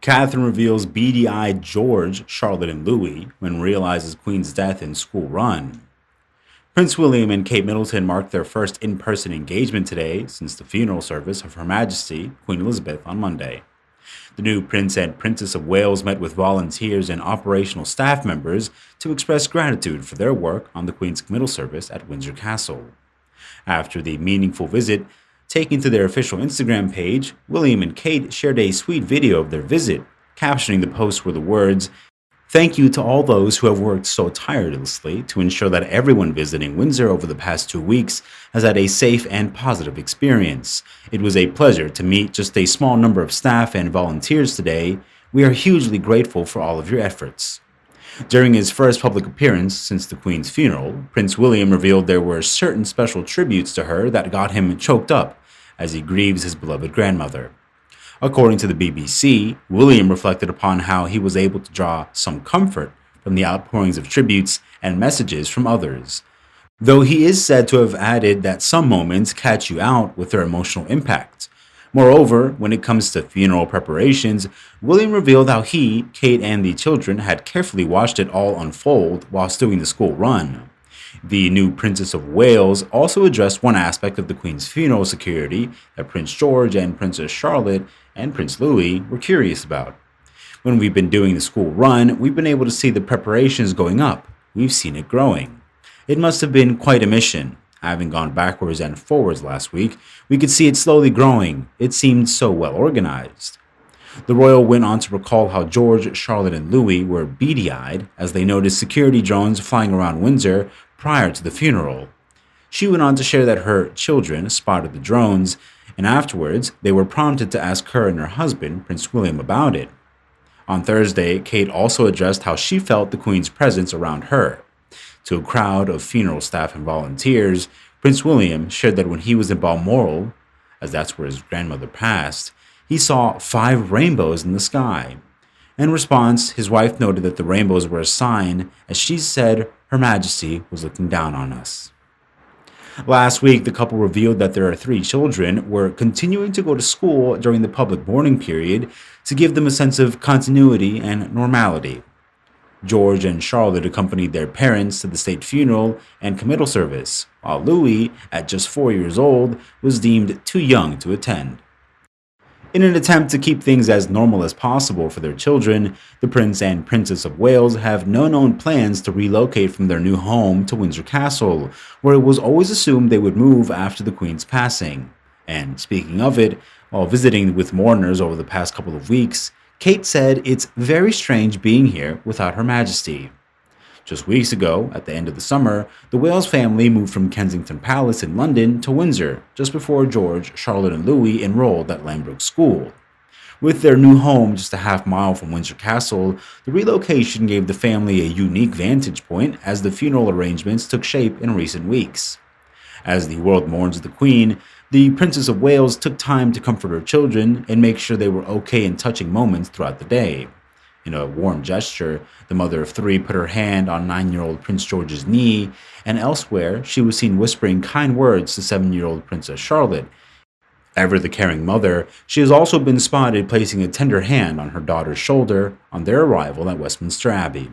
Catherine reveals beady-eyed George, Charlotte, and Louis when realizes Queen's death in school run. Prince William and Kate Middleton marked their first in-person engagement today since the funeral service of Her Majesty, Queen Elizabeth, on Monday. The new Prince and Princess of Wales met with volunteers and operational staff members to express gratitude for their work on the Queen's committal service at Windsor Castle. After the meaningful visit, taken to their official Instagram page, William and Kate shared a sweet video of their visit. Captioning the post were the words, "Thank you to all those who have worked so tirelessly to ensure that everyone visiting Windsor over the past 2 weeks has had a safe and positive experience. It was a pleasure to meet just a small number of staff and volunteers today. We are hugely grateful for all of your efforts." During his first public appearance since the Queen's funeral, Prince William revealed there were certain special tributes to her that got him choked up as he grieves his beloved grandmother. According to the BBC, William reflected upon how he was able to draw some comfort from the outpourings of tributes and messages from others, though he is said to have added that some moments catch you out with their emotional impact. Moreover, when it comes to funeral preparations, William revealed how he, Kate, and the children had carefully watched it all unfold whilst doing the school run. The new Princess of Wales also addressed one aspect of the Queen's funeral security that Prince George and Princess Charlotte and Prince Louis were curious about. "When we've been doing the school run, we've been able to see the preparations going up. We've seen it growing. It must have been quite a mission. Having gone backwards and forwards last week, we could see it slowly growing. It seemed so well organized." The royal went on to recall how George, Charlotte, and Louis were beady-eyed as they noticed security drones flying around Windsor prior to the funeral. She went on to share that her children spotted the drones, and afterwards they were prompted to ask her and her husband, Prince William, about it. On Thursday, Kate also addressed how she felt the Queen's presence around her. To a crowd of funeral staff and volunteers, Prince William shared that when he was in Balmoral, as that's where his grandmother passed, he saw 5 rainbows in the sky. In response, his wife noted that the rainbows were a sign, as she said Her Majesty was looking down on us. Last week, the couple revealed that their 3 children were continuing to go to school during the public mourning period to give them a sense of continuity and normality. George and Charlotte accompanied their parents to the state funeral and committal service, while Louis, at just 4 years old, was deemed too young to attend. In an attempt to keep things as normal as possible for their children, the Prince and Princess of Wales have no known plans to relocate from their new home to Windsor Castle, where it was always assumed they would move after the Queen's passing. And speaking of it, while visiting with mourners over the past couple of weeks, Kate said it's very strange being here without Her Majesty. Just weeks ago, at the end of the summer, the Wales family moved from Kensington Palace in London to Windsor, just before George, Charlotte, and Louis enrolled at Lambrook School. With their new home just a half-mile from Windsor Castle, the relocation gave the family a unique vantage point as the funeral arrangements took shape in recent weeks. As the world mourns the Queen, the Princess of Wales took time to comfort her children and make sure they were okay in touching moments throughout the day. In a warm gesture, the mother of 3 put her hand on 9-year-old Prince George's knee, and elsewhere, she was seen whispering kind words to 7-year-old Princess Charlotte. Ever the caring mother, she has also been spotted placing a tender hand on her daughter's shoulder on their arrival at Westminster Abbey.